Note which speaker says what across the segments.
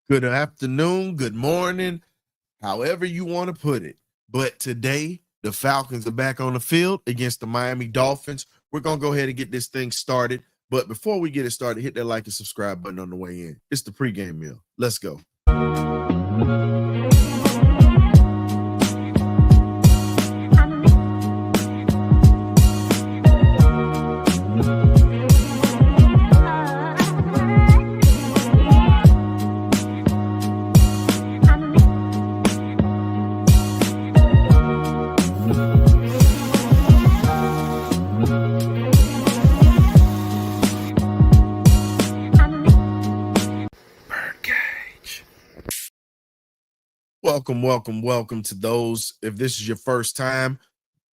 Speaker 1: good afternoon, good morning, however you want to put it. But today, the Falcons are back on the field against the Miami Dolphins. We're going to go ahead and get this thing started. But before we get it started, hit that like and subscribe button on the way in. It's the pregame meal. Let's go. BirdCage. Welcome to those. If this is your first time,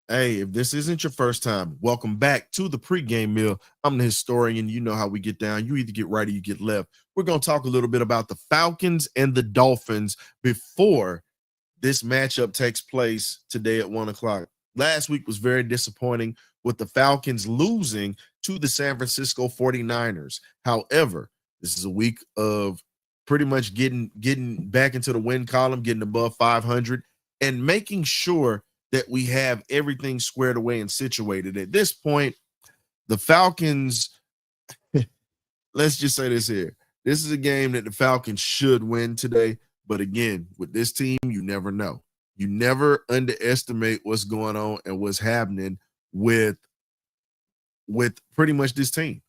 Speaker 1: hey, if this isn't your first time, welcome back to the pregame meal. I'm the historian. You know how we get down. You either get right or you get left. We're going to talk a little bit about the Falcons and the Dolphins before this matchup takes place today at 1 o'clock. Last week was very disappointing with the Falcons losing to the San Francisco 49ers. However, this is a week of pretty much getting back into the win column, getting above 500, and making sure that we have everything squared away and situated. At this point, the Falcons, let's just say this here. This is a game that the Falcons should win today. But again, with this team, you never know. You never underestimate what's going on and what's happening with pretty much this team.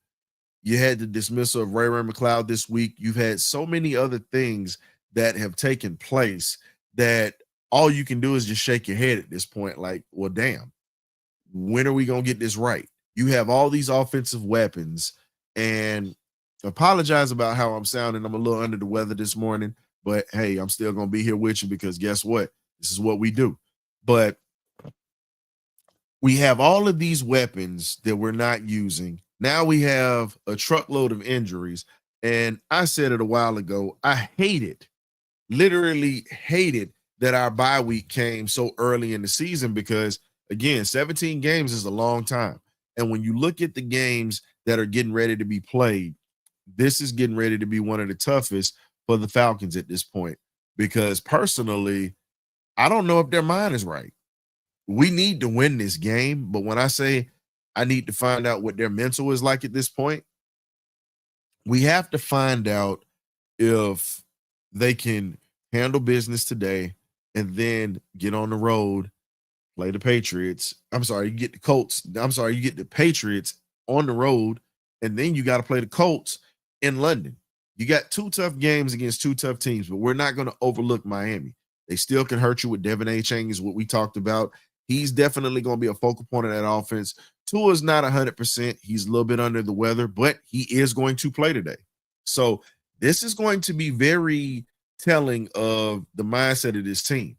Speaker 1: You had the dismissal of Ray McCloud this week. You've had so many other things that have taken place that all you can do is just shake your head at this point. Like, well, damn, when are we going to get this right? You have all these offensive weapons, and apologize about how I'm sounding. I'm a little under the weather this morning, but hey, I'm still going to be here with you because guess what? This is what we do. But we have all of these weapons that we're not using. Now we have a truckload of injuries. And I said it a while ago, I literally hated that our bye week came so early in the season because, again, 17 games is a long time. And when you look at the games that are getting ready to be played, this is getting ready to be one of the toughest for the Falcons at this point. Because personally, I don't know if their mind is right. We need to win this game, but when I say I need to find out what their mental is like at this point, we have to find out if they can handle business today and then get on the road, play the Patriots. I'm sorry, you get the Colts. I'm sorry, you get the Patriots on the road, and then you got to play the Colts in London. You got two tough games against two tough teams, but we're not going to overlook Miami. They still can hurt you with Devin Achane is what we talked about. He's definitely going to be a focal point of that offense. Tua's not 100%. He's a little bit under the weather, but he is going to play today. So this is going to be very telling of the mindset of this team.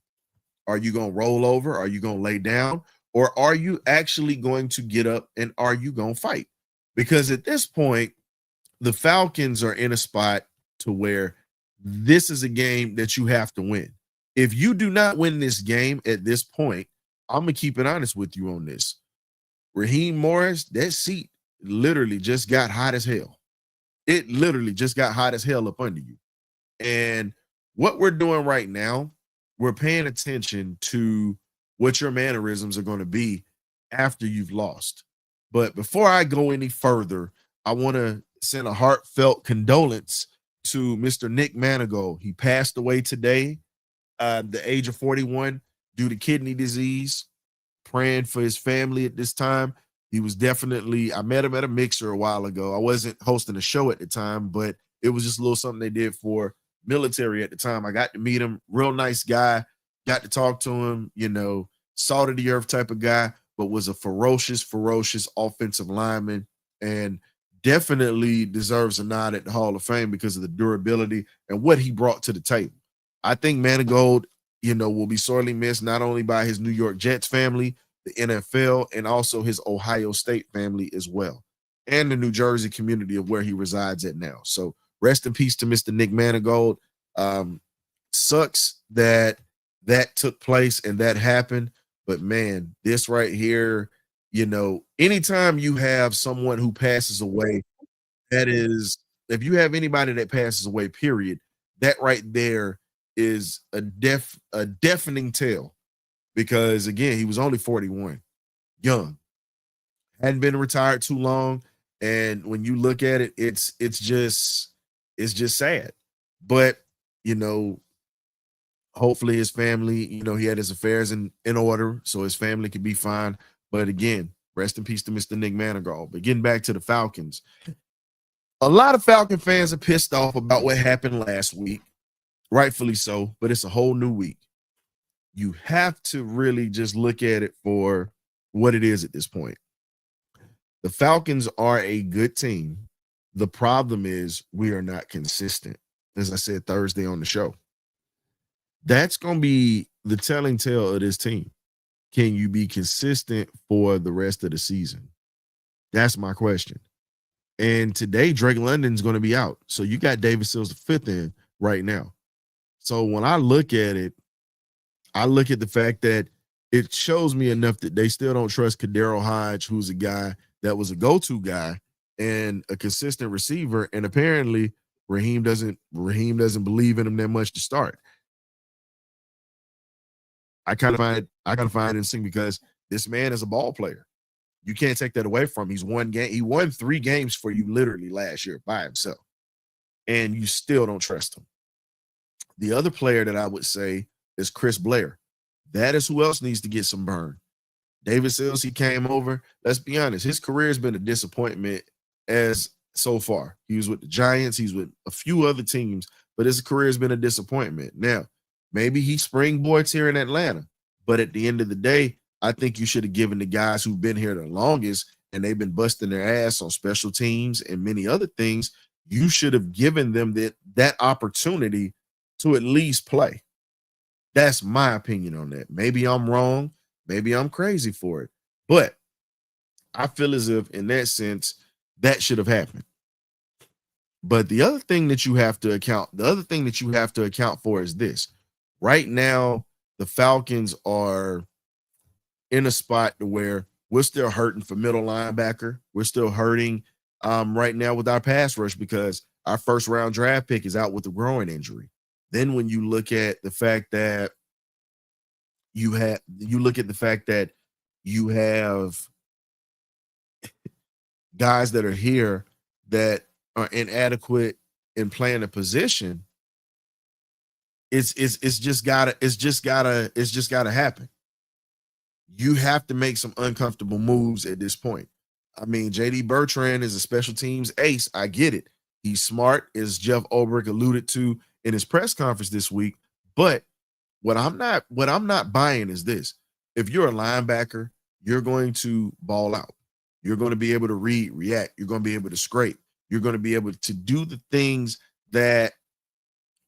Speaker 1: Are you going to roll over? Are you going to lay down? Or are you actually going to get up and are you going to fight? Because at this point, the Falcons are in a spot to where this is a game that you have to win. If you do not win this game at this point, I'm going to keep it honest with you on this. Raheem Morris, that seat literally just got hot as hell. It literally just got hot as hell up under you. And what we're doing right now, we're paying attention to what your mannerisms are going to be after you've lost. But before I go any further, I want to send a heartfelt condolence to Mr. Nick Manigault. He passed away today, the age of 41, due to kidney disease. Praying for his family at this time. He was definitely, I met him at a mixer a while ago. I wasn't hosting a show at the time, but it was just a little something they did for military at the time. I got to meet him, real nice guy, got to talk to him, salt of the earth type of guy, but was a ferocious offensive lineman and definitely deserves a nod at the Hall of Fame because of the durability and what he brought to the table. I think Manigault, will be sorely missed not only by his New York Jets family, the NFL, and also his Ohio State family as well, and the New Jersey community of where he resides at now. So rest in peace to Mr. Nick Manigault. Sucks that took place and that happened, but man, this right here, anytime you have someone who passes away, that is, if you have anybody that passes away, period, that right there is a deafening tale, because again, he was only 41, young, hadn't been retired too long. And when you look at it, it's just sad. But you know, hopefully his family, he had his affairs in order, so his family could be fine. But again, rest in peace to Mr. Nick Manigal. But getting back to the Falcons, a lot of Falcon fans are pissed off about what happened last week, rightfully so. But it's a whole new week. You have to really just look at it for what it is at this point. The Falcons are a good team. The problem is we are not consistent. As I said Thursday on the show, that's going to be the telling tale of this team. Can you be consistent for the rest of the season? That's my question. And today, Drake London's going to be out. So you got David Sills the fifth in right now. So when I look at it, I look at the fact that it shows me enough that they still don't trust Kadero Hodge, who's a guy that was a go-to guy and a consistent receiver. And apparently Raheem doesn't believe in him that much to start. I kind of find it interesting because this man is a ball player. You can't take that away from him. He won 3 games for you literally last year by himself, and you still don't trust him. The other player that I would say is Chris Blair. That is who else needs to get some burn. David Sills, he came over. Let's be honest, his career has been a disappointment as so far. He was with the Giants, he's with a few other teams, but his career has been a disappointment. Now, maybe he springboards here in Atlanta, but at the end of the day, I think you should have given the guys who've been here the longest and they've been busting their ass on special teams and many other things. You should have given them that opportunity to at least play. That's my opinion on that. Maybe I'm wrong. Maybe I'm crazy for it. But I feel as if in that sense, that should have happened. But the other thing that you have to account for is this. Right now, the Falcons are in a spot to where we're still hurting for middle linebacker. We're still hurting right now with our pass rush because our first round draft pick is out with a groin injury. Then when you look at the fact that you have guys that are here that are inadequate in playing a position, it's just gotta happen. You have to make some uncomfortable moves at this point. I mean, JD Bertrand is a special teams ace. I get it. He's smart, as Jeff Ulbrich alluded to in his press conference this week. But what I'm not buying is this. If you're a linebacker, you're going to ball out. You're going to be able to read, react. You're going to be able to scrape. You're going to be able to do the things that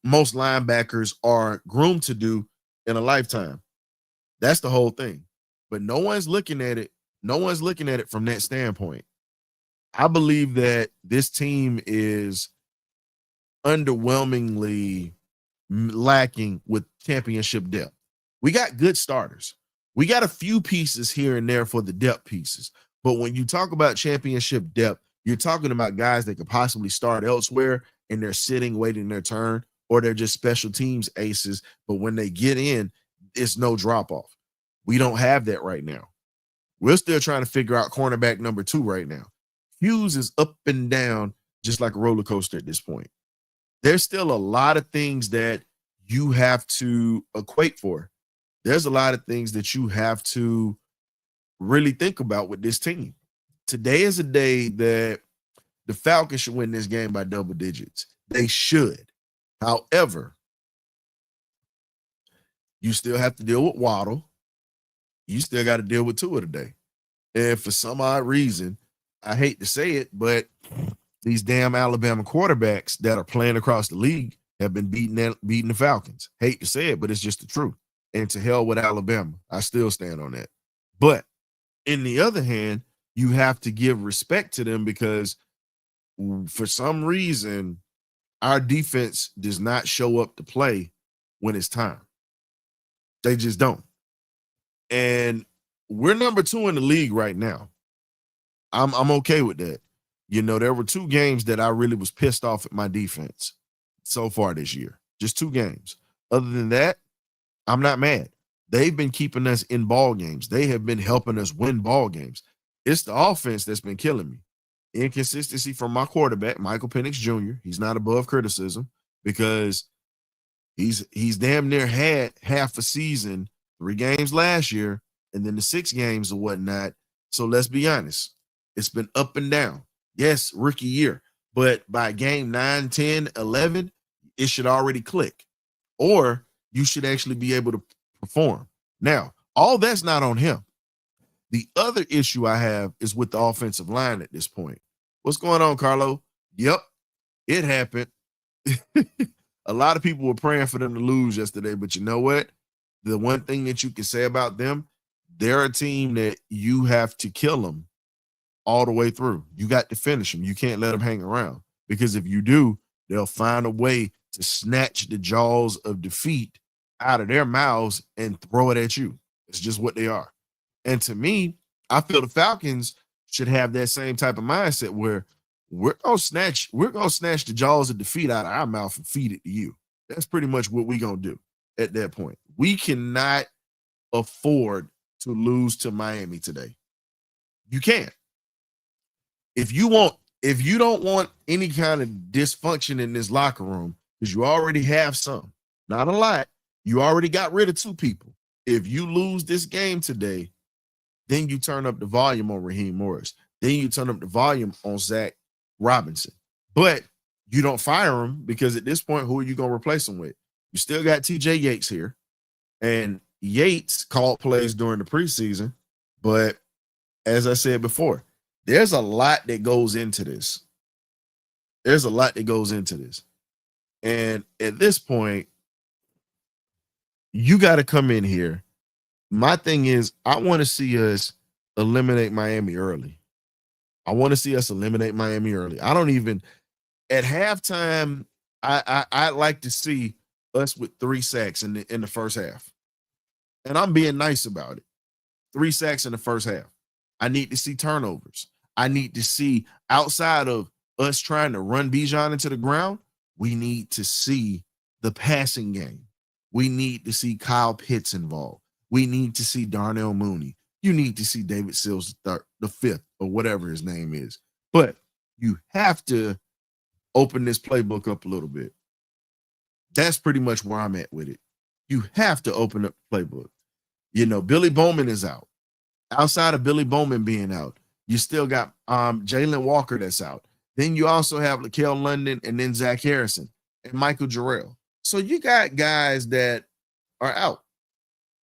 Speaker 1: most linebackers are groomed to do in a lifetime. That's the whole thing. But no one's looking at it. No one's looking at it from that standpoint. I believe that this team is underwhelmingly lacking with championship depth. We got good starters. We got a few pieces here and there for the depth pieces. But when you talk about championship depth, you're talking about guys that could possibly start elsewhere and they're sitting, waiting their turn, or they're just special teams aces. But when they get in, it's no drop off. We don't have that right now. We're still trying to figure out cornerback number 2 right now. Hughes is up and down just like a roller coaster at this point. There's still a lot of things that you have to equate for. There's a lot of things that you have to really think about with this team. Today is a day that the Falcons should win this game by double digits. They should. However, you still have to deal with Waddle. You still got to deal with Tua today. And for some odd reason, I hate to say it, but these damn Alabama quarterbacks that are playing across the league have been beating the Falcons. Hate to say it, but it's just the truth. And to hell with Alabama. I still stand on that. But in the other hand, you have to give respect to them because for some reason, our defense does not show up to play when it's time. They just don't. And we're number 2 in the league right now. I'm okay with that. You know, there were 2 games that I really was pissed off at my defense so far this year. just 2 games. Other than that, I'm not mad. They've been keeping us in ball games. They have been helping us win ball games. It's the offense that's been killing me. Inconsistency from my quarterback, Michael Penix Jr. He's not above criticism because he's damn near had half a season, 3 games last year, and then the 6 games or whatnot. So let's be honest. It's been up and down. Yes, rookie year, but by game 9, 10, 11, it should already click. Or you should actually be able to perform. Now, all that's not on him. The other issue I have is with the offensive line at this point. What's going on, Carlo? Yep, it happened. A lot of people were praying for them to lose yesterday, but you know what? The one thing that you can say about them, they're a team that you have to kill them all the way through. You got to finish them. You can't let them hang around, because if you do, they'll find a way to snatch the jaws of defeat out of their mouths and throw it at you. It's just what they are. And to me, I feel the Falcons should have that same type of mindset where we're gonna snatch the jaws of defeat out of our mouth and feed it to you. That's pretty much what we're gonna do at that point. We cannot afford to lose to Miami today. You can't. If you don't want any kind of dysfunction in this locker room, because you already have some, not a lot, you already got rid of 2 people. If you lose this game today, then you turn up the volume on Raheem Morris. Then you turn up the volume on Zach Robinson. But you don't fire him, because at this point, who are you going to replace him with? You still got TJ Yates here. And Yates called plays during the preseason. But as I said before, there's a lot that goes into this. There's a lot that goes into this. And at this point, you got to come in here. My thing is, I want to see us eliminate Miami early. I want to see us eliminate Miami early. I don't even, at halftime, I'd like to see us with 3 sacks in the first half. And I'm being nice about it. 3 sacks in the first half. I need to see turnovers. I need to see, outside of us trying to run Bijan into the ground, we need to see the passing game. We need to see Kyle Pitts involved. We need to see Darnell Mooney. You need to see David Sills the fifth, or whatever his name is. But you have to open this playbook up a little bit. That's pretty much where I'm at with it. You have to open up the playbook. You know, Billy Bowman is out. Outside of Billy Bowman being out, you still got Jalen Walker that's out. Then you also have Lakel London, and then Zach Harrison and Michael Jarrell. So you got guys that are out.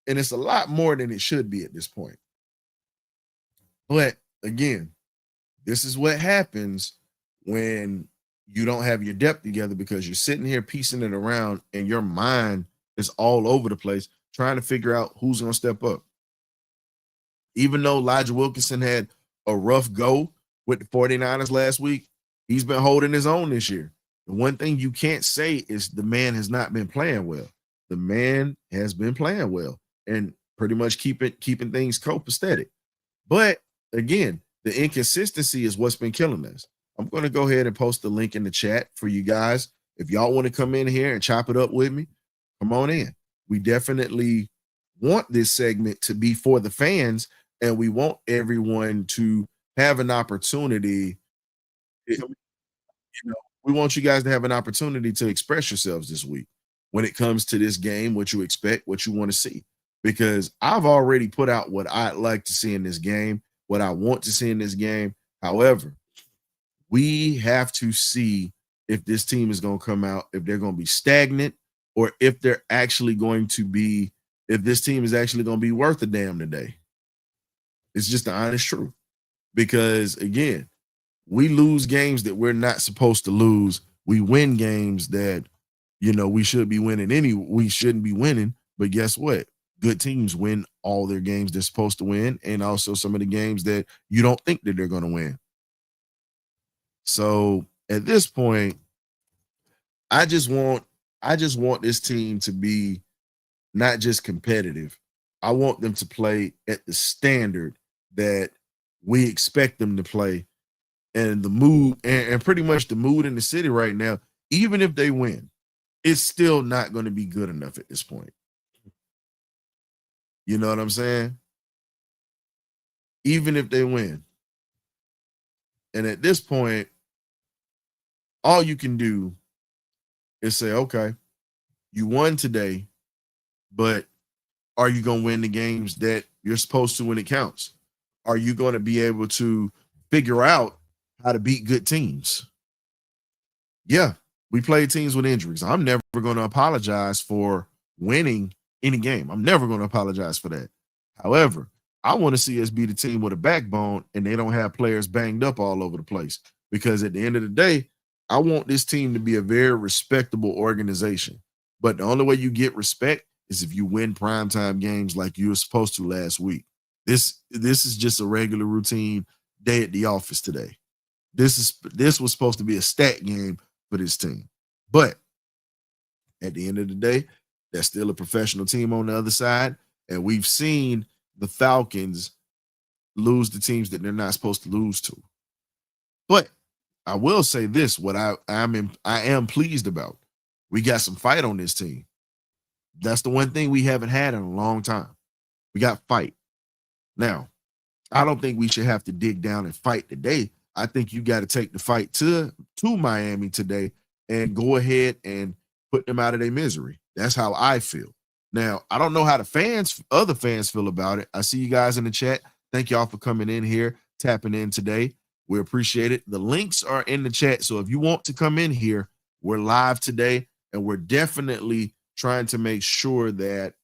Speaker 1: And it's a lot more than it should be at this point. But again, this is what happens when you don't have your depth together, because you're sitting here piecing it around and your mind is all over the place trying to figure out who's going to step up. Even though Elijah Wilkinson had a rough go with the 49ers last week, he's been holding his own this year. The one thing you can't say is the man has not been playing well. The man has been playing well and pretty much keeping things copacetic. But again, the inconsistency is what's been killing us. I'm going to go ahead and post the link in the chat for you guys. If y'all want to come in here and chop it up with me, come on in. We definitely want this segment to be for the fans, and we want everyone to have an opportunity. We want you guys to have an opportunity to express yourselves this week when it comes to this game, what you expect, what you want to see. Because I've already put out what I'd like to see in this game, what I want to see in this game. However, we have to see if this team is going to come out, if they're going to be stagnant, or if they're actually going to be, if this team is actually going to be worth a damn today. It's just the honest truth. Because again, we lose games that we're not supposed to lose. We win games that, you know, we should be winning we shouldn't be winning. But guess what? Good teams win all their games they're supposed to win, and also some of the games that you don't think that they're going to win. So at this point, I just want this team to be not just competitive. I want them to play at the standard that we expect them to play, and the mood, and pretty much the mood in the city right now, even if they win, it's still not going to be good enough at this point. You know what I'm saying? Even if they win. And at this point, all you can do is say, okay, you won today, but are you going to win the games that you're supposed to when it counts? Are you going to be able to figure out how to beat good teams? Yeah, we played teams with injuries. I'm never going to apologize for winning any game. I'm never going to apologize for that. However, I want to see us beat a team with a backbone and they don't have players banged up all over the place. Because at the end of the day, I want this team to be a very respectable organization. But the only way you get respect is if you win primetime games like you were supposed to last week. This is just a regular routine day at the office today. This was supposed to be a stat game for this team. But at the end of the day, that's still a professional team on the other side. And we've seen the Falcons lose the teams that they're not supposed to lose to. But I will say this: what I am pleased about, we got some fight on this team. That's the one thing we haven't had in a long time. We got fight. Now, I don't think we should have to dig down and fight today. I think you got to take the fight to Miami today and go ahead and put them out of their misery. That's how I feel. Now, I don't know how the other fans feel about it. I see you guys in the chat. Thank y'all for coming in here, tapping in today. We appreciate it. The links are in the chat. So if you want to come in here, we're live today, and we're definitely trying to make sure that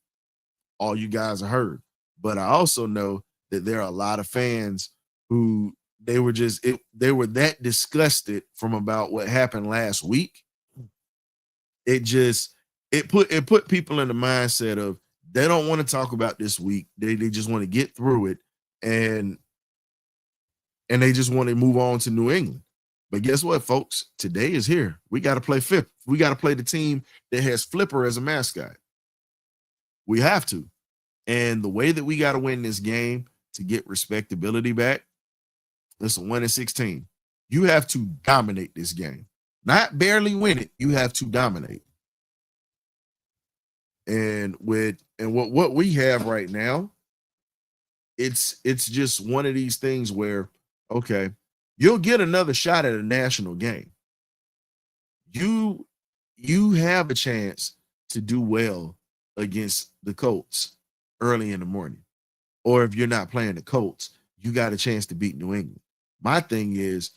Speaker 1: all you guys are heard. But I also know that there are a lot of fans who they were that disgusted from about what happened last week. It put people in the mindset of they don't want to talk about this week. They just want to get through it and they just want to move on to New England. But guess what, folks? Today is here. We got to play fifth. We got to play the team that has Flipper as a mascot. We have to. And the way that we got to win this game to get respectability back, it's a 1-16. You have to dominate this game. Not barely win it. You have to dominate. And what we have right now, it's just one of these things where, okay, you'll get another shot at a national game. You have a chance to do well against the Colts early in the morning. Or if you're not playing the Colts, you got a chance to beat New England. My thing is,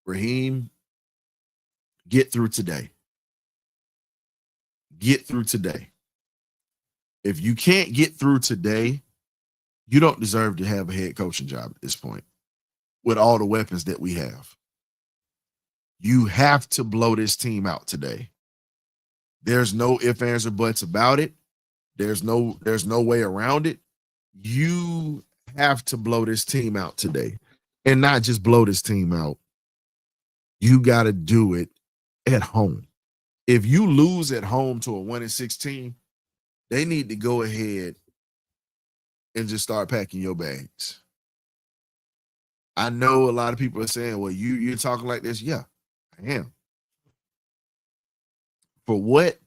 Speaker 1: Raheem, get through today. Get through today. If you can't get through today, you don't deserve to have a head coaching job at this point with all the weapons that we have. You have to blow this team out today. There's no ifs, ands, or buts about it. There's no way around it. You have to blow this team out today. And not just blow this team out. You got to do it at home. If you lose at home to a 1-16, they need to go ahead and just start packing your bags. I know a lot of people are saying, well, you're talking like this. Yeah, I am. For what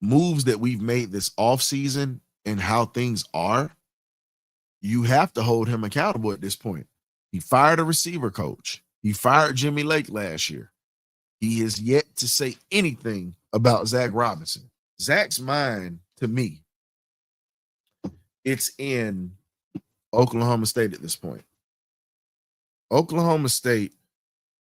Speaker 1: moves that we've made this offseason and how things are, you have to hold him accountable at this point. He fired a receiver coach. He fired Jimmy Lake last year. He has yet to say anything about Zach Robinson. Zach's mind, to me, it's in Oklahoma State at this point. Oklahoma State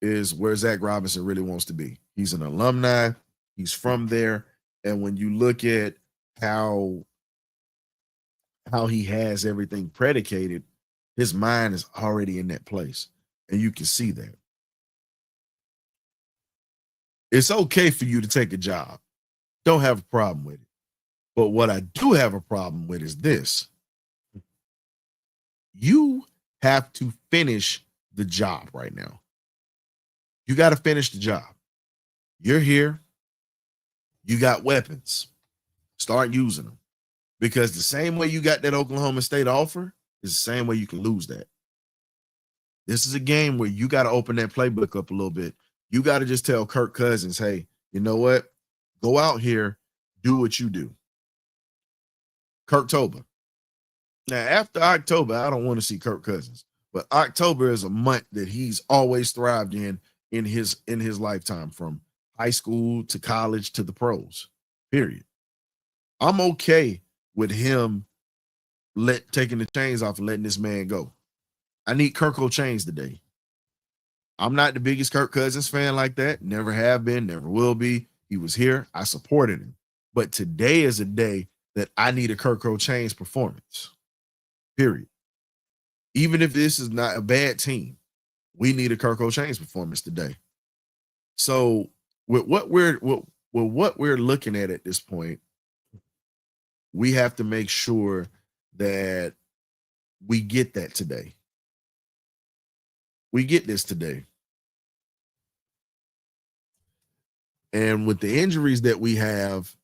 Speaker 1: is where Zach Robinson really wants to be. He's an alumni. He's from there. And when you look at how he has everything predicated, his mind is already in that place. And you can see that. It's okay for you to take a job. Don't have a problem with it. But what I do have a problem with is this. You have to finish the job right now. You got to finish the job. You're here. You got weapons. Start using them. Because the same way you got that Oklahoma State offer is the same way you can lose that. This is a game where you got to open that playbook up a little bit. You got to just tell Kirk Cousins, hey, you know what? Go out here, do what you do. Kirktober. Now, after October, I don't want to see Kirk Cousins, but October is a month that he's always thrived in his lifetime, from high school to college to the pros. Period. I'm okay with him taking the chains off and letting this man go. I need Kirko chains today. I'm not the biggest Kirk Cousins fan like that. Never have been, never will be. He was here. I supported him. But today is a day that I need a Kirko chains performance. Period. Even if this is not a bad team, we need a Kirko chains performance today. So with what we're looking at this point, we have to make sure that we get that today. We get this today. And with the injuries that we have,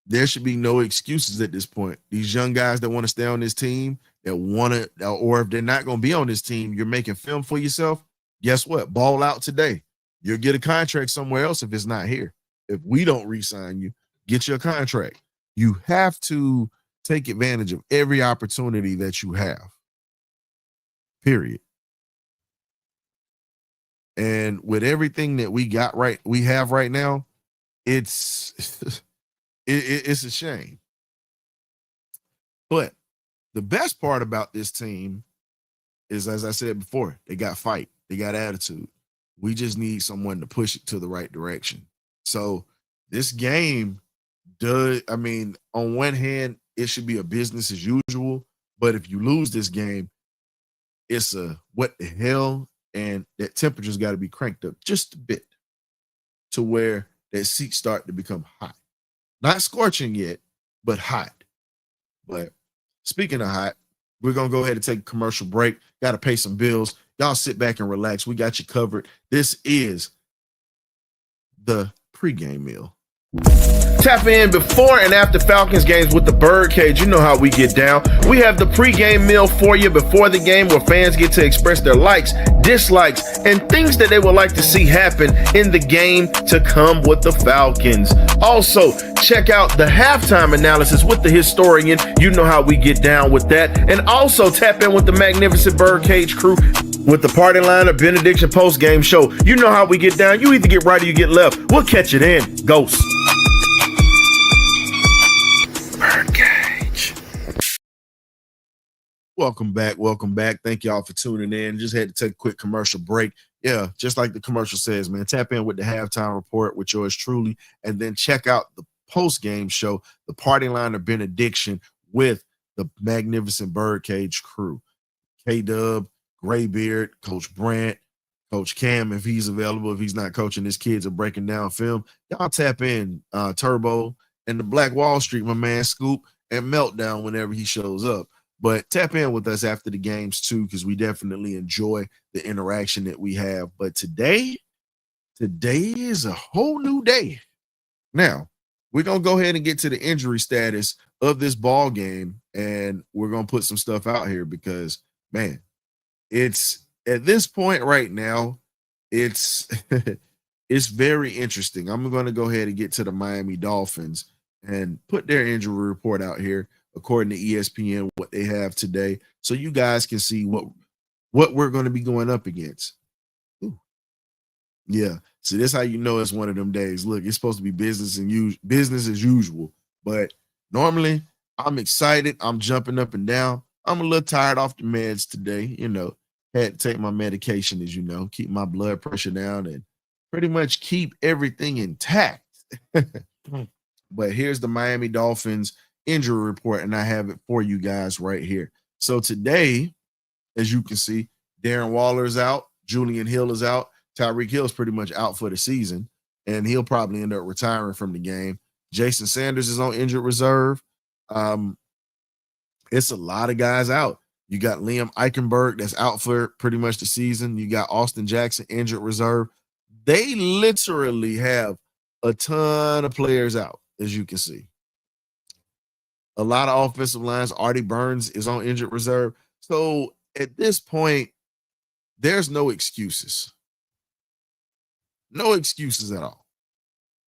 Speaker 1: there should be no excuses at this point. These young guys that want to stay on this team, that want to, or if they're not going to be on this team, you're making film for yourself. Guess what? Ball out today. You'll get a contract somewhere else if it's not here. If we don't re-sign you, get your contract. You have to take advantage of every opportunity that you have. Period. And with everything that we have right now, it's it's a shame. But the best part about this team is, as I said before, they got fight, they got attitude. We just need someone to push it to the right direction. So this game on one hand, it should be a business as usual. But if you lose this game, it's a what the hell, and that temperature's got to be cranked up just a bit to where that seats start to become hot. Not scorching yet, but hot. But speaking of hot, we're going to go ahead and take a commercial break. Got to pay some bills. Y'all sit back and relax. We got you covered. This is the pregame meal. Tap in before and after Falcons games with the BirdCage. You know how we get down. We have the pregame meal for you before the game, where fans get to express their likes, dislikes, and things that they would like to see happen in the game to come with the Falcons. Also, check out the halftime analysis with the historian. You know how we get down with that. And also tap in with the magnificent BirdCage crew with the party line of benediction post-game show. You know how we get down. You either get right or you get left. We'll catch it in. Ghost. BirdCage. Welcome back. Thank y'all for tuning in. Just had to take a quick commercial break. Yeah, just like the commercial says, man, tap in with the halftime report with yours truly, and then check out the post-game show, the party line of benediction with the magnificent BirdCage crew. K-Dub, Graybeard, Coach Brandt, Coach Cam, if he's available. If he's not coaching, his kids are breaking down film. Y'all tap in, Turbo, and the Black Wall Street, my man Scoop, and Meltdown whenever he shows up. But tap in with us after the games too, because we definitely enjoy the interaction that we have. But today is a whole new day. Now, we're going to go ahead and get to the injury status of this ball game, and we're going to put some stuff out here because, man, it's at this point right now, it's it's very interesting. I'm going to go ahead and get to the Miami Dolphins and put their injury report out here according to ESPN, what they have today, so you guys can see what we're going to be going up against. Ooh. Yeah, so that's how you know it's one of them days. Look, it's supposed to be business as usual, but normally I'm excited. I'm jumping up and down. I'm a little tired off the meds today. Had to take my medication, as you know, keep my blood pressure down and pretty much keep everything intact. But here's the Miami Dolphins injury report, and I have it for you guys right here. So today, as you can see, Darren Waller is out, Julian Hill is out, Tyreek Hill is pretty much out for the season, and he'll probably end up retiring from the game. Jason Sanders is on injured reserve. It's a lot of guys out. You got Liam Eichenberg that's out for pretty much the season. You got Austin Jackson injured reserve. They literally have a ton of players out, as you can see. A lot of offensive lines. Artie Burns is on injured reserve. So at this point, there's no excuses. No excuses at all.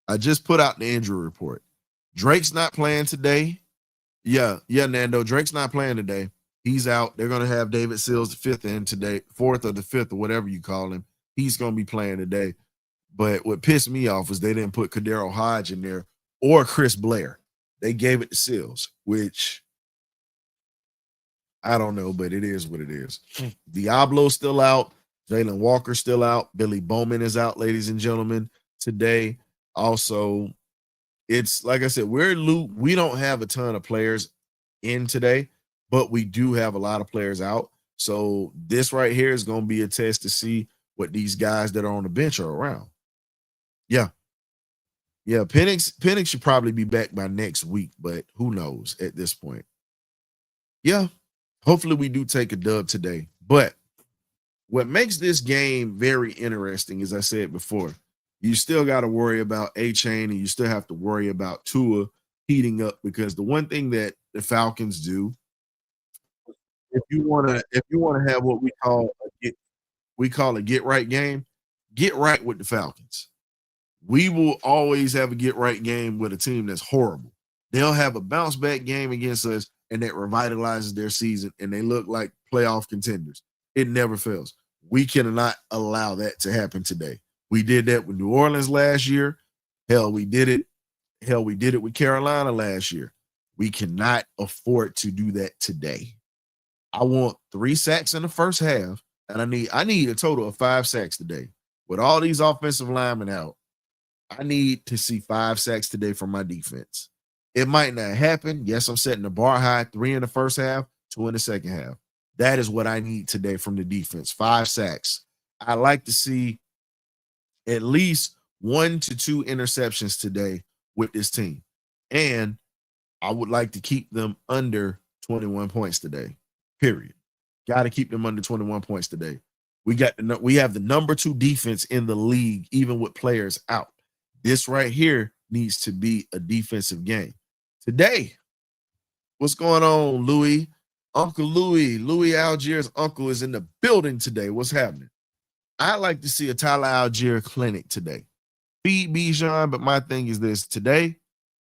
Speaker 1: I just put out the injury report. Drake's not playing today. Yeah, Nando. Drake's not playing today. He's out. They're gonna have David Sills the fifth in today, fourth or the fifth or whatever you call him. He's gonna be playing today. But what pissed me off was they didn't put Kadero Hodge in there or Chris Blair. They gave it to Sills, which I don't know, but it is what it is. Diablo's still out. Jalen Walker's still out. Billy Bowman is out, ladies and gentlemen, today. Also, it's like I said, we don't have a ton of players in today, but we do have a lot of players out. So this right here is going to be a test to see what these guys that are on the bench are around. Yeah. Yeah, Penix should probably be back by next week, but who knows at this point. Yeah, hopefully we do take a dub today. But what makes this game very interesting, as I said before, you still got to worry about A-Chain and you still have to worry about Tua heating up, because the one thing that the Falcons do, if you want to have what we call a get right game, get right with the Falcons. We will always have a get right game with a team that's horrible. They'll have a bounce back game against us, and that revitalizes their season, and they look like playoff contenders. It never fails. We cannot allow that to happen today. We did that with New Orleans last year. Hell, we did it. Hell, we did it with Carolina last year. We cannot afford to do that today. I want 3 sacks in the first half, and I need a total of 5 sacks today. With all these offensive linemen out, I need to see 5 sacks today from my defense. It might not happen. Yes, I'm setting the bar high, 3 in the first half, 2 in the second half. That is what I need today from the defense, 5 sacks. I like to see at least 1 to 2 interceptions today with this team. And I would like to keep them under 21 points today, period. Got to keep them under 21 points today. We have the number 2 defense in the league, even with players out. This right here needs to be a defensive game. Today, what's going on, Louis? Uncle Louis Algier's uncle is in the building today. What's happening? I'd like to see a Tyler Algier clinic today. Feed Bijan, but my thing is this. Today,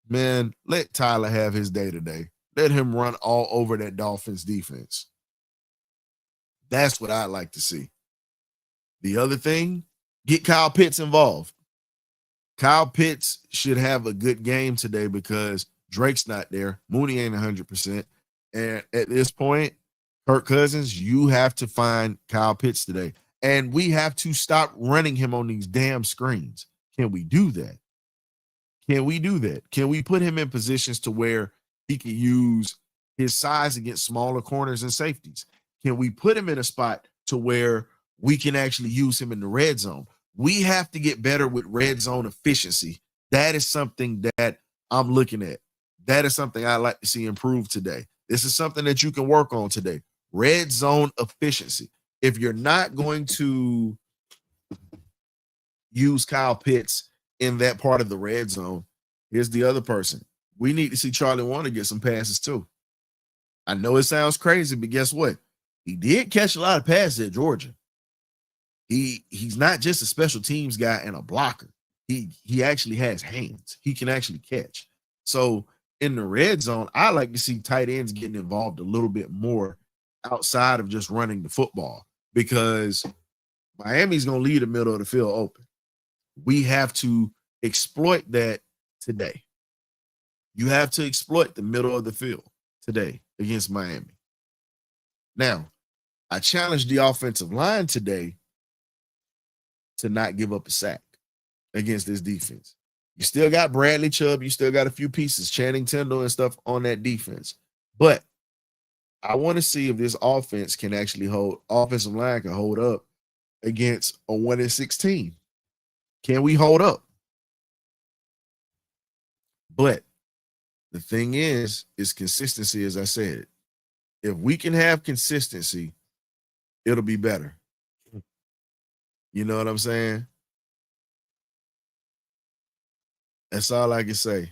Speaker 1: man, let Tyler have his day today. Let him run all over that Dolphins defense. That's what I'd like to see. The other thing, get Kyle Pitts involved. Kyle Pitts should have a good game today because Drake's not there. Mooney ain't 100%. And at this point, Kirk Cousins, you have to find Kyle Pitts today. And we have to stop running him on these damn screens. Can we do that? Can we do that? Can we put him in positions to where he can use his size against smaller corners and safeties? Can we put him in a spot to where we can actually use him in the red zone? We have to get better with red zone efficiency. That is something that I'm looking at. That is something I'd like to see improve today. This is something that you can work on today. Red zone efficiency. If you're not going to use Kyle Pitts in that part of the red zone, here's the other person. We need to see Charlie Warner get some passes too. I know it sounds crazy, but guess what? He did catch a lot of passes at Georgia. He's not just a special teams guy and a blocker. He actually has hands. He can actually catch. So in the red zone, I like to see tight ends getting involved a little bit more outside of just running the football, because Miami's going to leave the middle of the field open. We have to exploit that today. You have to exploit the middle of the field today against Miami. Now, I challenged the offensive line today to not give up a sack against this defense. You still got Bradley Chubb. You still got a few pieces, Channing Tindall and stuff on that defense. But I want to see if this offense can actually offensive line can hold up against a 1-16. Can we hold up? But the thing is consistency, as I said. If we can have consistency, it'll be better. You know what I'm saying? That's all I can say.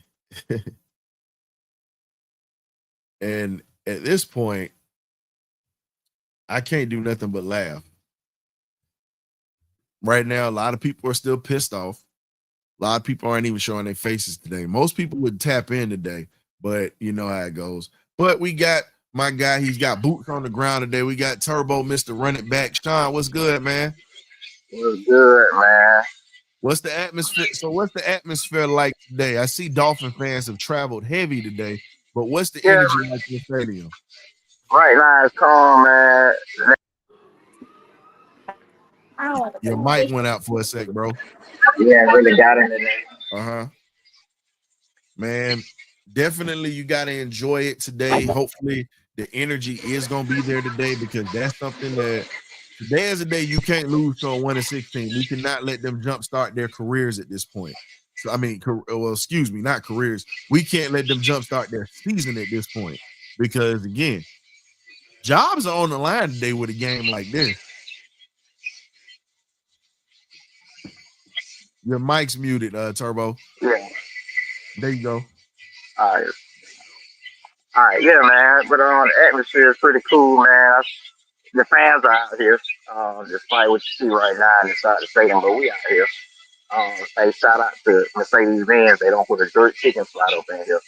Speaker 1: And at this point, I can't do nothing but laugh. Right now, a lot of people are still pissed off. A lot of people aren't even showing their faces today. Most people would tap in today, but you know how it goes. But we got my guy, he's got boots on the ground today. We got Turbo, Mr. Run It Back. Sean, what's good, man?
Speaker 2: Was good, man.
Speaker 1: What's the atmosphere? So, what's the atmosphere like today? I see Dolphin fans have traveled heavy today, but what's the
Speaker 2: Yeah,
Speaker 1: energy like in the stadium?
Speaker 2: right now it's calm, man.
Speaker 1: Your mic went out for a sec, bro.
Speaker 2: We ain't really got into that.
Speaker 1: Uh-huh. Man, definitely you got to enjoy it today. Hopefully the energy is going to be there today because that's something that today is a day you can't lose to a 1-16. We cannot let them jumpstart their careers at this point. So I mean, well, excuse me, not careers. We can't let them jumpstart their season at this point because again, jobs are on the line today with a game like this. Your mic's muted, Turbo.
Speaker 2: Yeah.
Speaker 1: There you go.
Speaker 2: All right. All right. Yeah, man. But the atmosphere is pretty cool, man. The fans are out here, despite what you see right now inside the stadium. But we out here. Hey, shout out to Mercedes Benz. They don't put a dirt chicken slot up in here.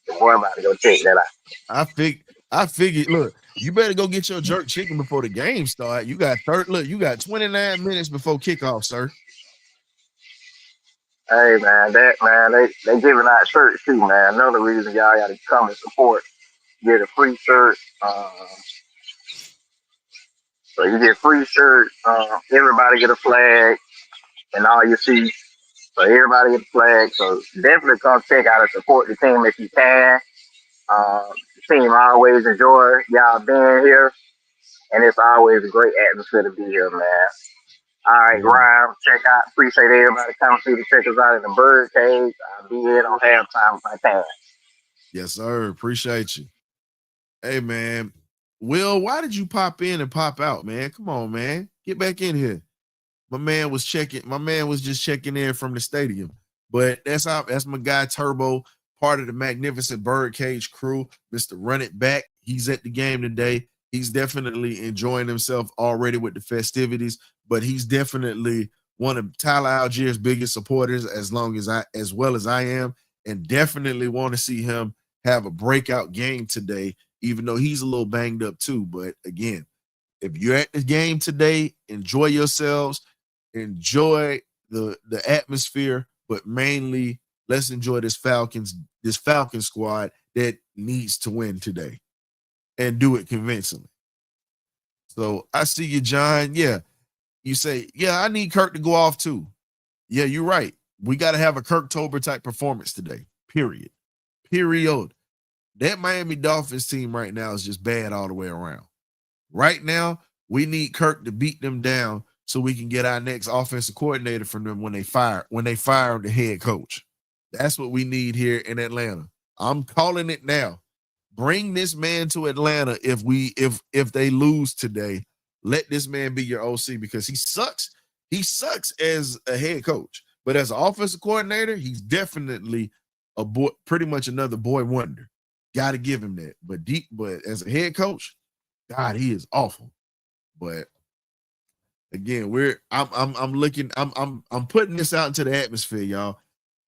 Speaker 2: The boy about to go check that out.
Speaker 1: I fig I figured, look, you better go get your jerk chicken before the game start. You got you got 29 minutes before kickoff, sir.
Speaker 2: Hey, man, they giving out shirts too, man. Another reason y'all got to come and support. Get a free shirt. So you get free shirt. Everybody get a flag and all you see. So everybody get a flag. So definitely come check out and support the team if you can. The team always enjoy y'all being here, and it's always a great atmosphere to be here, man. All right,
Speaker 1: Yeah.
Speaker 2: Ryan, check out. Appreciate everybody coming through to check us out in the bird cage. I'll be in on halftime if I can.
Speaker 1: Yes, sir. Appreciate you. Hey, man. Will, why did you pop in and pop out, man? Come on, man. Get back in here. My man was just checking in from the stadium. But that's my guy Turbo, part of the magnificent Birdcage crew. Mr. Run It Back. He's at the game today. He's definitely enjoying himself already with the festivities, but he's definitely one of Tyler Algier's biggest supporters as well as I am, and definitely want to see him have a breakout game today, even though he's a little banged up too. But again, if you're at the game today, enjoy yourselves, enjoy the atmosphere, but mainly let's enjoy this Falcon squad that needs to win today and do it convincingly. So I see you, John. Yeah, you say, yeah, I need Kirk to go off too. Yeah, you're right. We got to have a Kirktober type performance today. Period. Period. That Miami Dolphins team right now is just bad all the way around. Right now, we need Kirk to beat them down so we can get our next offensive coordinator from them when they fire the head coach. That's what we need here in Atlanta. I'm calling it now. Bring this man to Atlanta if they lose today. Let this man be your OC because he sucks. He sucks as a head coach, but as an offensive coordinator, he's definitely a boy, pretty much another boy wonder. Got to give him that. But as a head coach, God, he is awful. But again, I'm looking, I'm putting this out into the atmosphere, y'all.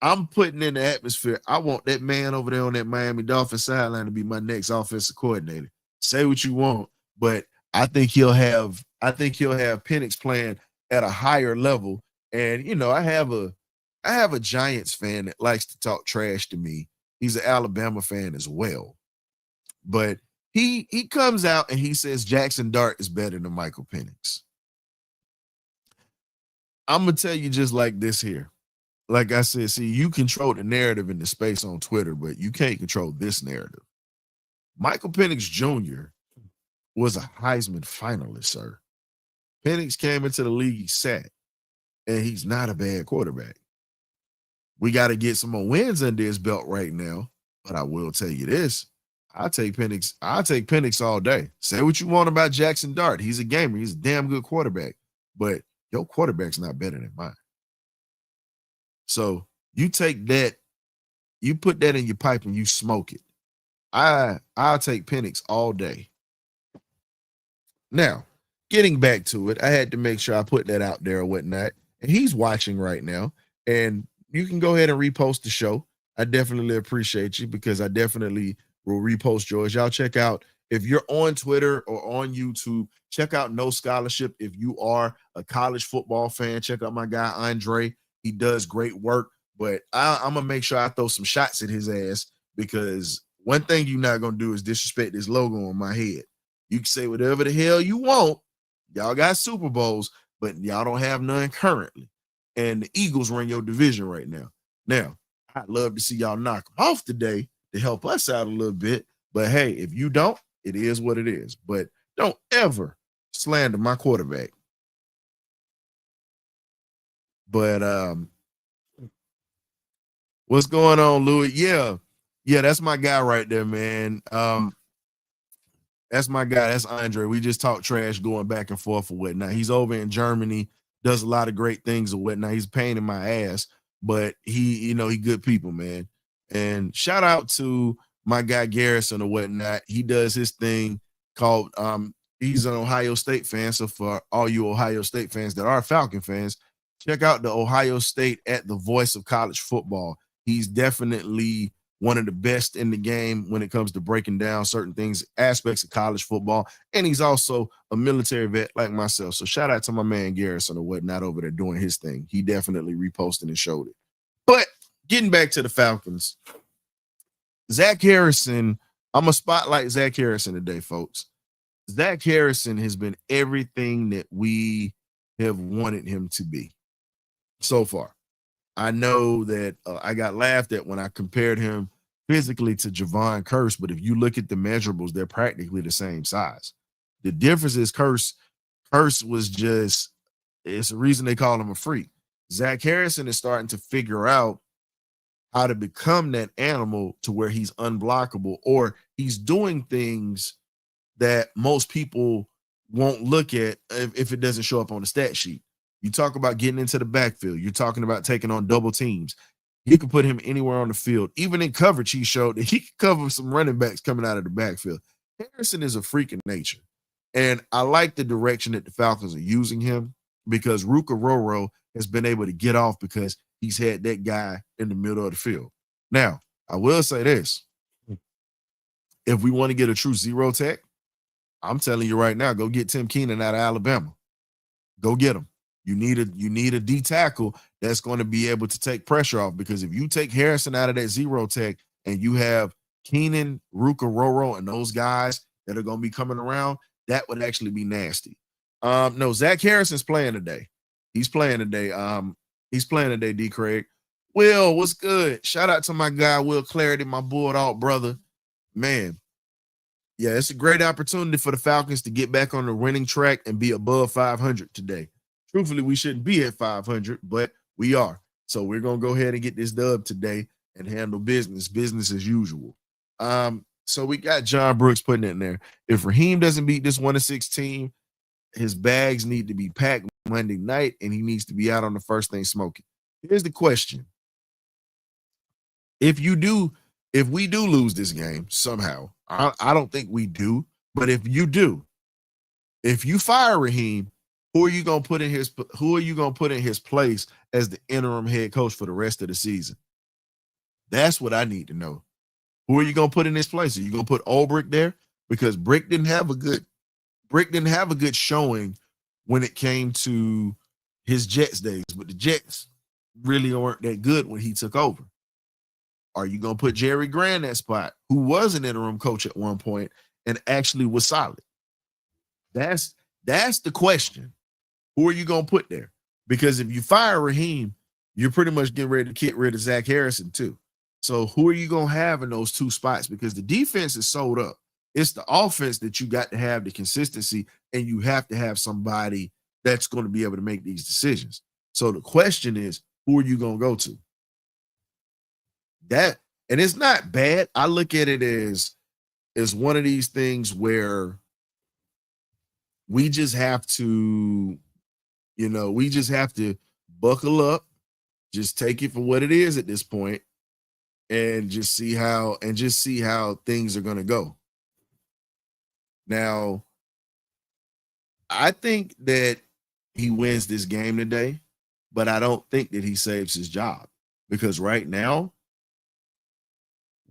Speaker 1: I'm putting in the atmosphere. I want that man over there on that Miami Dolphins sideline to be my next offensive coordinator. Say what you want, but I think he'll have Penix playing at a higher level. And I have a Giants fan that likes to talk trash to me. He's an Alabama fan as well. But he comes out and he says Jackson Dart is better than Michael Penix. I'm gonna tell you just like this here. Like I said, see, you control the narrative in the space on Twitter, but you can't control this narrative. Michael Penix Jr. was a Heisman finalist, sir. Penix came into the league, he sat, and he's not a bad quarterback. We got to get some more wins under his belt right now. But I will tell you this. I'll take Penix all day. Say what you want about Jackson Dart. He's a gamer. He's a damn good quarterback. But your quarterback's not better than mine. So you take that, you put that in your pipe and you smoke it. I'll take Penix all day. Now, getting back to it, I had to make sure I put that out there or whatnot. And he's watching right now. And you can go ahead and repost the show. I definitely appreciate you because I definitely will repost yours. Y'all check out, if you're on Twitter or on YouTube, check out No Scholarship. If you are a college football fan, check out my guy Andre. He does great work, but I'm gonna make sure I throw some shots at his ass because one thing you're not gonna do is disrespect this logo on my head. You can say whatever the hell you want. Y'all got Super Bowls, but y'all don't have none currently. And the Eagles run your division right now. Now, I'd love to see y'all knock them off today to help us out a little bit. But hey, if you don't, it is what it is. But don't ever slander my quarterback. But what's going on, Louis? Yeah, that's my guy right there, man. That's my guy. That's Andre. We just talk trash going back and forth or whatnot. He's over in Germany, does a lot of great things or whatnot. He's a pain in my ass, but he good people, man. And shout out to my guy Garrison or whatnot. He does his thing called he's an Ohio State fan. So for all you Ohio State fans that are Falcon fans, check out the Ohio State at the Voice of College Football. He's definitely one of the best in the game when it comes to breaking down certain things, aspects of college football. And he's also a military vet like myself. So shout out to my man Garrison or whatnot over there doing his thing. He definitely reposted and showed it. But getting back to the Falcons, Zach Harrison, I'm going to spotlight Zach Harrison today, folks. Zach Harrison has been everything that we have wanted him to be so far. I know that I got laughed at when I compared him physically to Javon Curse, but if you look at the measurables, they're practically the same size. The difference is Curse was just, it's the reason they call him a freak. Zach Harrison is starting to figure out how to become that animal to where he's unblockable, or he's doing things that most people won't look at if it doesn't show up on the stat sheet. You talk about getting into the backfield. You're talking about taking on double teams. You can put him anywhere on the field. Even in coverage, he showed that he can cover some running backs coming out of the backfield. Harrison is a freak in nature. And I like the direction that the Falcons are using him because Ruka Roro has been able to get off because he's had that guy in the middle of the field. Now, I will say this. If we want to get a true zero tech, I'm telling you right now, go get Tim Keenan out of Alabama. Go get him. You need a D tackle that's going to be able to take pressure off, because if you take Harrison out of that zero tech and you have Keenan, Ruka Roro, and those guys that are going to be coming around, that would actually be nasty. No, Zach Harrison's playing today. He's playing today. D. Craig. Will, what's good? Shout out to my guy, Will Clarity, my Bulldog brother. Man, yeah, it's a great opportunity for the Falcons to get back on the winning track and be above 500 today. Truthfully, we shouldn't be at 500, but we are. So we're going to go ahead and get this dub today and handle business as usual. So we got John Brooks putting it in there. If Raheem doesn't beat this 1-6 team, his bags need to be packed Monday night, and he needs to be out on the first thing smoking. Here's the question. If we do lose this game somehow, I don't think we do, but if you do, if you fire Raheem, who are you gonna put in his place as the interim head coach for the rest of the season? That's what I need to know. Who are you gonna put in his place? Are you gonna put Ulbrich there? Because Brick didn't have a good showing when it came to his Jets days, but the Jets really weren't that good when he took over. Are you gonna put Jerry Grant in that spot, who was an interim coach at one point and actually was solid? That's the question. Who are you going to put there? Because if you fire Raheem, you're pretty much getting ready to get rid of Zach Harrison too. So who are you going to have in those two spots? Because the defense is sold up. It's the offense that you got to have the consistency, and you have to have somebody that's going to be able to make these decisions. So the question is, who are you going to go to? And it's not bad. I look at it as one of these things where we just have to buckle up, just take it for what it is at this point, and just see how things are going to go. Now, I think that he wins this game today, but I don't think that he saves his job. because right now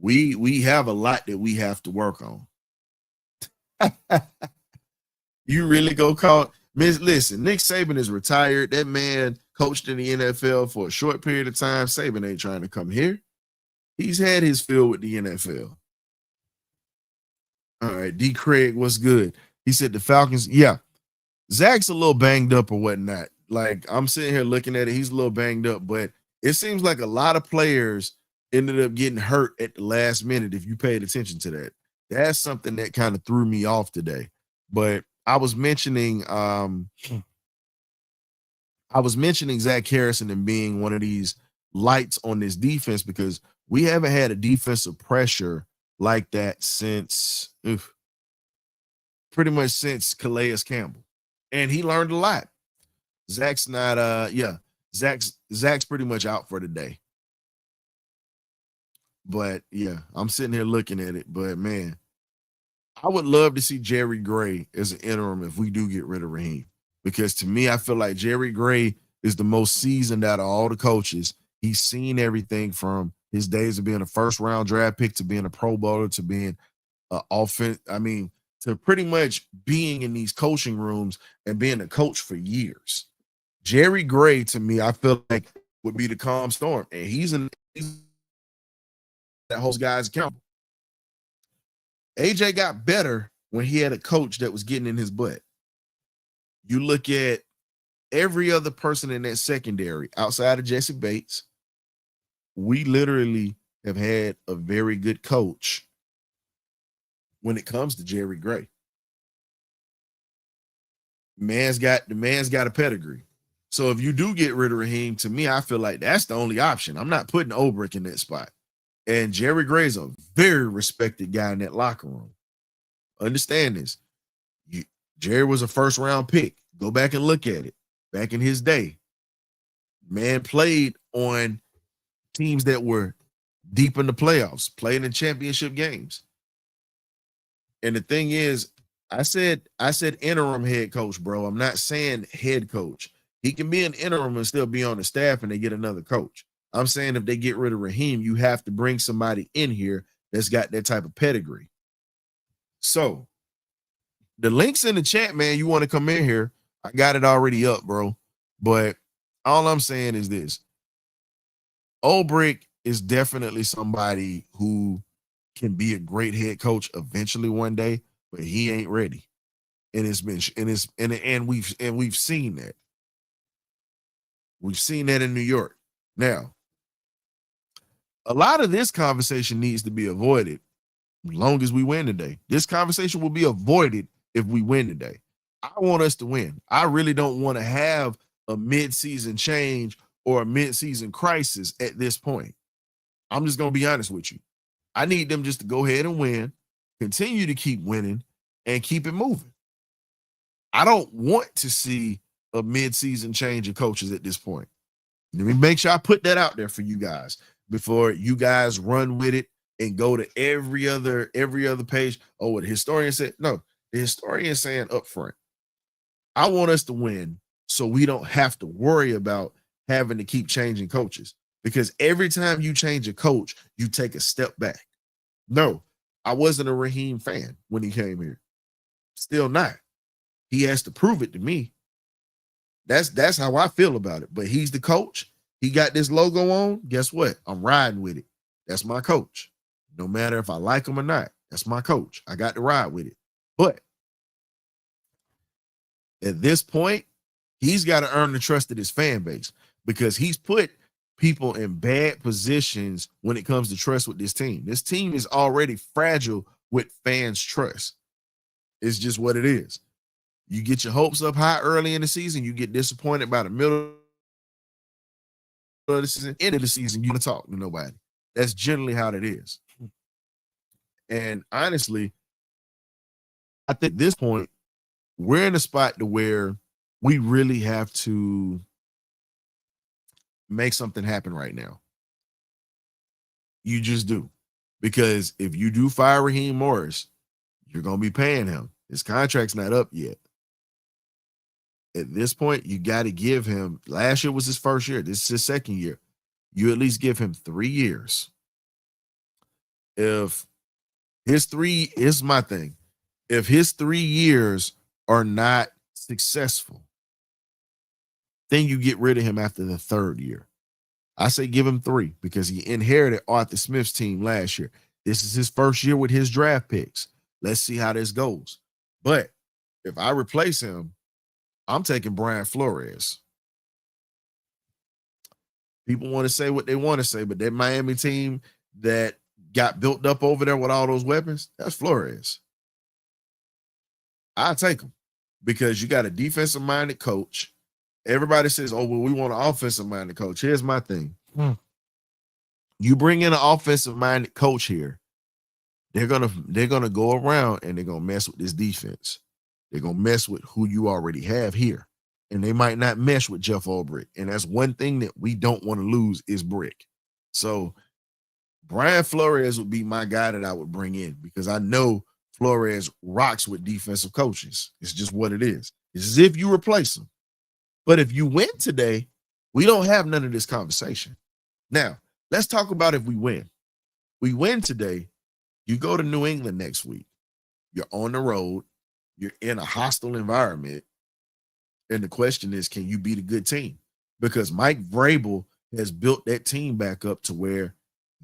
Speaker 1: we have a lot that we have to work on. You really go call Miss? Listen, Nick Saban is retired. That man coached in the NFL for a short period of time. Saban ain't trying to come here. He's had his fill with the NFL. All right, D. Craig, what's good? He said the Falcons. Yeah, Zach's a little banged up or whatnot. Like, I'm sitting here looking at it. He's a little banged up, but it seems like a lot of players ended up getting hurt at the last minute. If you paid attention to that, that's something that kind of threw me off today. But I was mentioning Zach Harrison and being one of these lights on this defense, because we haven't had a defensive pressure like that since pretty much since Calais Campbell. And he learned a lot. Zach's not Zach's pretty much out for the day. But yeah, I'm sitting here looking at it. But man, I would love to see Jerry Gray as an interim if we do get rid of Raheem. Because to me, I feel like Jerry Gray is the most seasoned out of all the coaches. He's seen everything from his days of being a first-round draft pick to being a Pro Bowler to being an offense. I mean, to pretty much being in these coaching rooms and being a coach for years. Jerry Gray, to me, I feel like would be the calm storm. And he's that holds guys accountable. AJ got better when he had a coach that was getting in his butt. You look at every other person in that secondary outside of Jesse Bates, we literally have had a very good coach when it comes to Jerry Gray. The man's got a pedigree. So if you do get rid of Raheem, to me, I feel like that's the only option. I'm not putting Ulbrich in that spot. And Jerry Gray's a very respected guy in that locker room. Understand this. Jerry was a first-round pick. Go back and look at it. Back in his day, man played on teams that were deep in the playoffs, playing in championship games. And the thing is, I said interim head coach, bro. I'm not saying head coach. He can be an interim and still be on the staff and they get another coach. I'm saying if they get rid of Raheem, you have to bring somebody in here that's got that type of pedigree. So the link's in the chat, man. You want to come in here? I got it already up, bro. But all I'm saying is this. Ulbrich is definitely somebody who can be a great head coach eventually one day, but he ain't ready. And we've seen that. We've seen that in New York. Now, a lot of this conversation needs to be avoided as long as we win today. This conversation will be avoided if we win today. I want us to win. I really don't want to have a mid-season change or a mid-season crisis at this point. I'm just going to be honest with you. I need them just to go ahead and win, continue to keep winning, and keep it moving. I don't want to see a mid-season change of coaches at this point. Let me make sure I put that out there for you guys before you guys run with it and go to every other page. Oh, what the historian said? No, the historian is saying up front, I want us to win so we don't have to worry about having to keep changing coaches, because every time you change a coach, you take a step back. No, I wasn't a Raheem fan when he came here. Still not. He has to prove it to me. That's how I feel about it. But he's the coach. He got this logo on. Guess what? I'm riding with it. That's my coach. No matter if I like him or not, that's my coach. I got to ride with it. But at this point, he's got to earn the trust of his fan base, because he's put people in bad positions when it comes to trust with this team. This team is already fragile with fans' trust. It's just what it is. You get your hopes up high early in the season, you get disappointed by the middle of the season, end of the season, you don't talk to nobody. That's generally how it is. And honestly, I think at this point, we're in a spot to where we really have to make something happen right now. You just do. Because if you do fire Raheem Morris, you're going to be paying him. His contract's not up yet. At this point, you got to give him, last year was his first year. This is his second year. You at least give him 3 years. If his 3 is my thing. If his 3 years are not successful, then you get rid of him after the 3rd year. I say give him 3 because he inherited Arthur Smith's team last year. This is his first year with his draft picks. Let's see how this goes. But if I replace him, I'm taking Brian Flores. People want to say what they want to say, but that Miami team that got built up over there with all those weapons, that's Flores. I'll take him because you got a defensive-minded coach. Everybody says, oh, well, we want an offensive-minded coach. Here's my thing. You bring in an offensive-minded coach here, they're gonna go around and they're gonna mess with this defense. They're gonna mess with who you already have here. And they might not mesh with Jeff Ulbrich. And that's one thing that we don't want to lose is Brick. So Brian Flores would be my guy that I would bring in because I know Flores rocks with defensive coaches. It's just what it is. It's as if you replace him. But if you win today, we don't have none of this conversation. Now, let's talk about if we win. We win today, you go to New England next week. You're on the road. You're in a hostile environment. And the question is, can you beat a good team? Because Mike Vrabel has built that team back up to where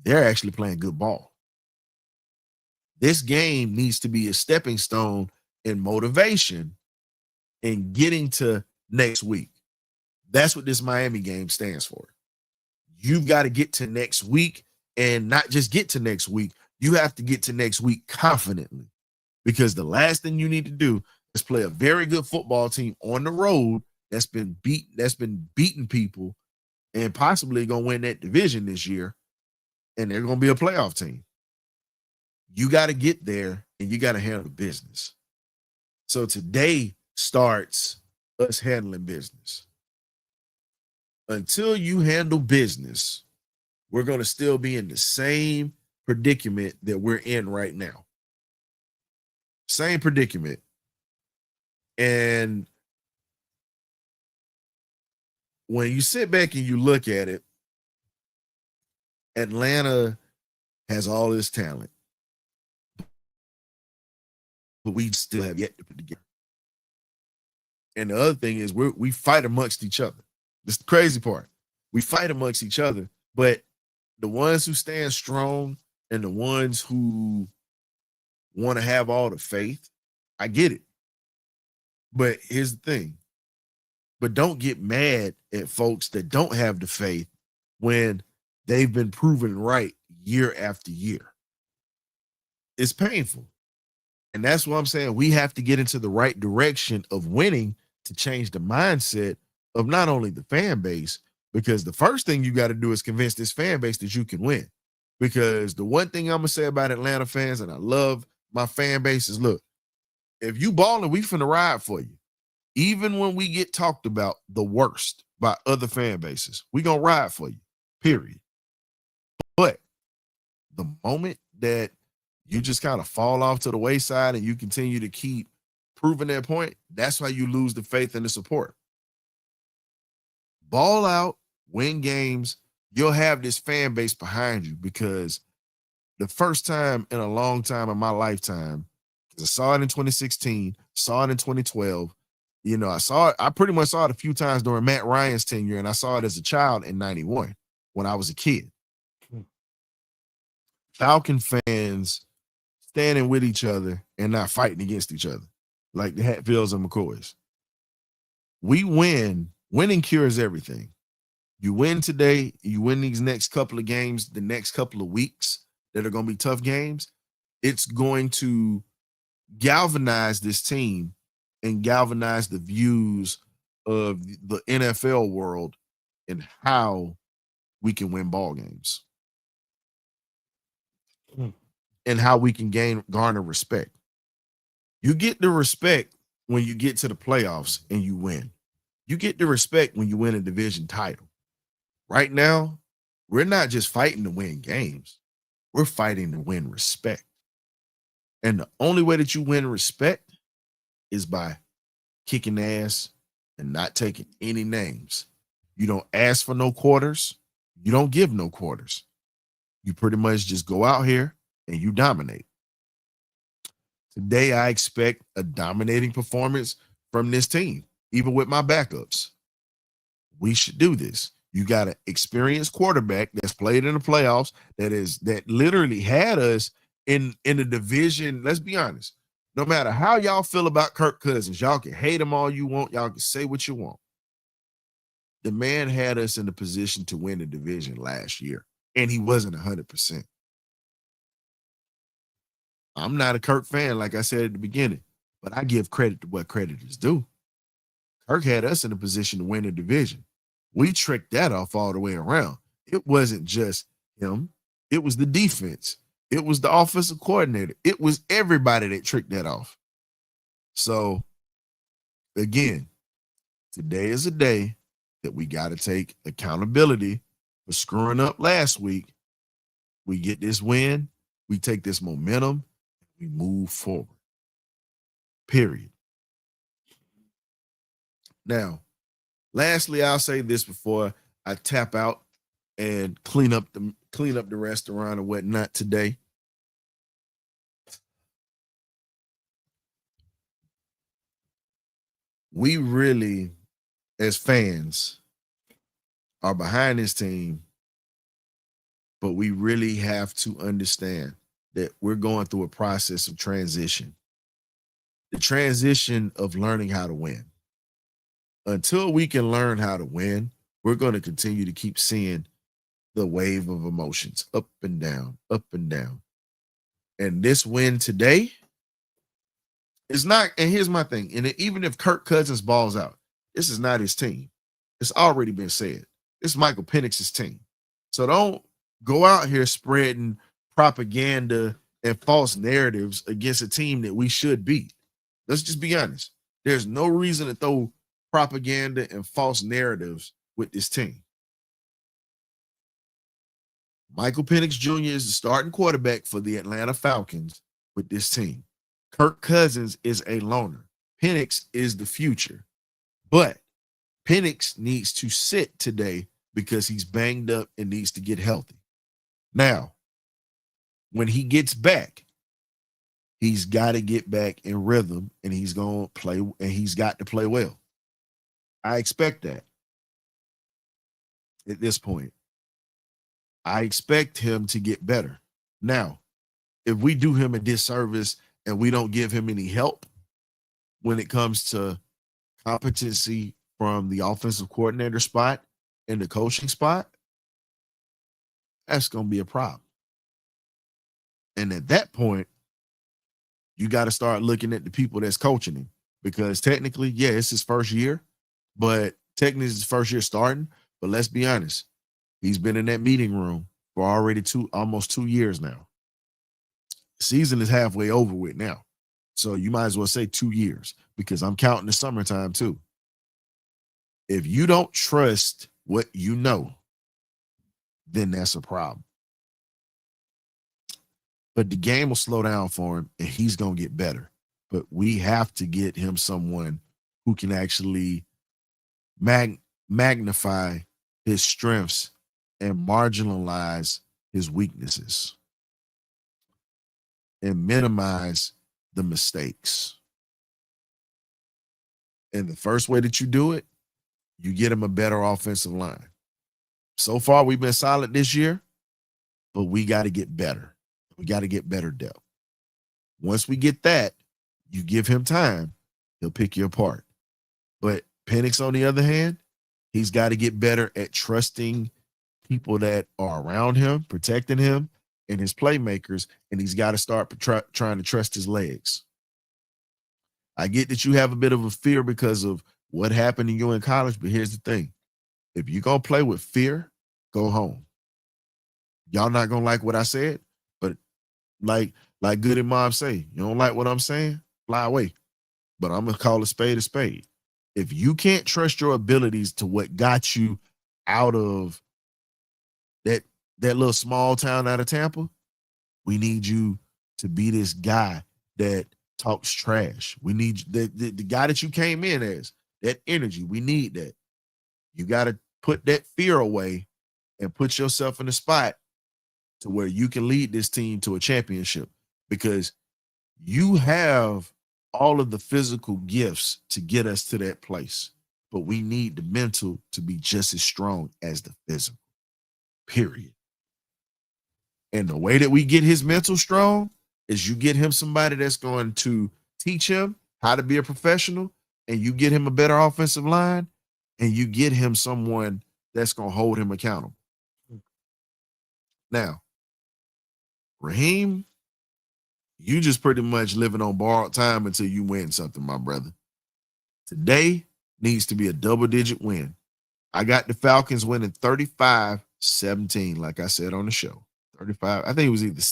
Speaker 1: they're actually playing good ball. This game needs to be a stepping stone in motivation and getting to next week. That's what this Miami game stands for. You've got to get to next week and not just get to next week. You have to get to next week confidently because the last thing you need to do is play a very good football team on the road that's been beating people and possibly going to win that division this year, and they're going to be a playoff team. You got to get there, and you got to handle business. So today starts us handling business. Until you handle business, we're going to still be in the same predicament that we're in right now. Same predicament. And when you sit back and you look at it, Atlanta has all this talent, but we still have yet to put together. And the other thing is we fight amongst each other. This is the crazy part. We fight amongst each other, but the ones who stand strong and the ones who want to have all the faith, I get it. But here's the thing. But don't get mad at folks that don't have the faith when they've been proven right year after year. It's painful. And that's what I'm saying. We have to get into the right direction of winning to change the mindset of not only the fan base, because the first thing you got to do is convince this fan base that you can win. Because the one thing I'm going to say about Atlanta fans, and I love my fan base, is look, if you balling, we finna ride for you. Even when we get talked about the worst by other fan bases, we gonna ride for you, period. But the moment that you just kind of fall off to the wayside and you continue to keep proving that point, that's why you lose the faith and the support. Ball out, win games, you'll have this fan base behind you because the first time in a long time in my lifetime, I saw it in 2016, saw it in 2012. You know, I pretty much saw it a few times during Matt Ryan's tenure, and I saw it as a child in 91 when I was a kid. Falcon fans standing with each other and not fighting against each other like the Hatfields and McCoys. We win. Winning cures everything. You win today, you win these next couple of games, the next couple of weeks that are going to be tough games. It's going to galvanize this team and galvanize the views of the NFL world and how we can win ball games and how we can garner respect. You get the respect when you get to the playoffs and you win. You get the respect when you win a division title. Right now, we're not just fighting to win games. We're fighting to win respect. And the only way that you win respect is by kicking ass and not taking any names. You don't ask for no quarters. You don't give no quarters. You pretty much just go out here and you dominate. Today, I expect a dominating performance from this team, even with my backups. We should do this. You got an experienced quarterback that's played in the playoffs, that literally had us in the division. Let's be honest. No matter how y'all feel about Kirk Cousins, y'all can hate him all you want. Y'all can say what you want. The man had us in the position to win the division last year, and he wasn't 100%. I'm not a Kirk fan, like I said at the beginning, but I give credit to what credit is due. Kirk had us in a position to win the division. We tricked that off all the way around. It wasn't just him. It was the defense. It was the offensive coordinator. It was everybody that tricked that off. So, again, today is a day that we got to take accountability for screwing up last week. We get this win. We take this momentum. We move forward. Period. Now, lastly, I'll say this before I tap out and clean up the restaurant or whatnot today. We really, as fans, are behind this team, but we really have to understand that we're going through a process of transition. The transition of learning how to win. Until we can learn how to win, we're going to continue to keep seeing the wave of emotions up and down, up and down. And this win today is not, and here's my thing, and even if Kirk Cousins balls out, this is not his team. It's already been said. It's Michael Penix's team. So don't go out here spreading propaganda and false narratives against a team that we should beat. Let's just be honest. There's no reason to throw propaganda and false narratives with this team. Michael Penix Jr. is the starting quarterback for the Atlanta Falcons with this team. Kirk Cousins is a loner. Penix is the future. But Penix needs to sit today because he's banged up and needs to get healthy. Now, when he gets back, he's got to get back in rhythm, and he's going to play, and he's got to play well. I expect that at this point. I expect him to get better. Now, if we do him a disservice and we don't give him any help when it comes to competency from the offensive coordinator spot and the coaching spot, that's going to be a problem. And at that point, you got to start looking at the people that's coaching him, because technically, yeah, it's his first year, but technically it's his first year starting. But let's be honest, he's been in that meeting room for already almost 2 years now. Season is halfway over with now. So you might as well say 2 years, because I'm counting the summertime too. If you don't trust what you know, then that's a problem. But the game will slow down for him, and he's going to get better. But we have to get him someone who can actually magnify his strengths and marginalize his weaknesses and minimize the mistakes. And the first way that you do it, you get him a better offensive line. So far, we've been solid this year, but we got to get better. We got to get better depth. Once we get that, you give him time, he'll pick you apart. But Penix, on the other hand, he's got to get better at trusting people that are around him, protecting him, and his playmakers, and he's got to start trying to trust his legs. I get that you have a bit of a fear because of what happened to you in college, but here's the thing. If you're going to play with fear, go home. Y'all not going to like what I said, but like Goody Mom say, you don't like what I'm saying? Fly away. But I'm going to call a spade a spade. If you can't trust your abilities to what got you out of that little small town out of Tampa, we need you to be this guy that talks trash. We need the guy that you came in as, that energy. We need that. You got to put that fear away and put yourself in a spot to where you can lead this team to a championship, because you have all of the physical gifts to get us to that place. But we need the mental to be just as strong as the physical, period. And the way that we get his mental strong is you get him somebody that's going to teach him how to be a professional, and you get him a better offensive line, and you get him someone that's going to hold him accountable. Now, Raheem, you just pretty much living on borrowed time until you win something, my brother. Today needs to be a double-digit win. I got the Falcons winning 35-17, like I said on the show. 35, I think it was either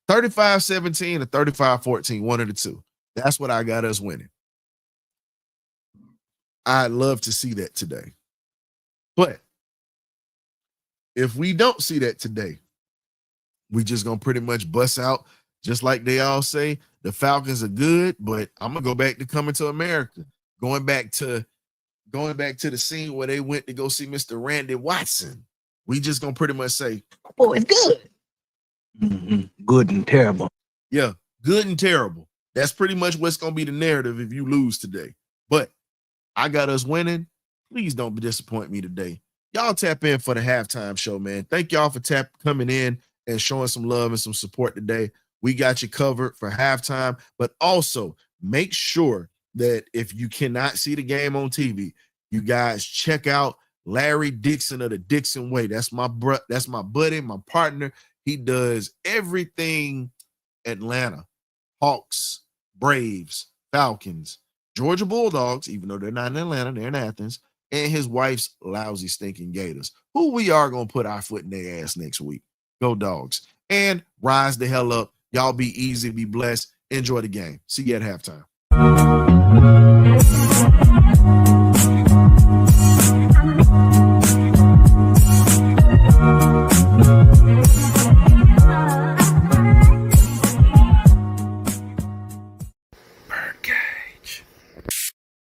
Speaker 1: 35-17 or 35-14, one of the two. That's what I got us winning. I'd love to see that today. But if we don't see that today, we just going to pretty much bust out, just like they all say, the Falcons are good, but I'm going to go back to Coming to America. Going back to the scene where they went to go see Mr. Randy Watson. We just going to pretty much say,
Speaker 3: oh, it's good. Mm-hmm. Good and terrible.
Speaker 1: Yeah, good and terrible. That's pretty much what's going to be the narrative if you lose today. But I got us winning. Please don't disappoint me today. Y'all tap in for the halftime show, man. Thank y'all for coming in and showing some love and some support today. We got you covered for halftime, but also make sure that if you cannot see the game on TV, you guys check out Larry Dixon of the Dixon Way. That's my buddy, my partner. He does everything Atlanta, Hawks, Braves, Falcons, Georgia Bulldogs, even though they're not in Atlanta, they're in Athens, and his wife's lousy stinking Gators, who we are going to put our foot in their ass next week. Go Dogs. And rise the hell up. Y'all be easy, be blessed. Enjoy the game. See you at halftime.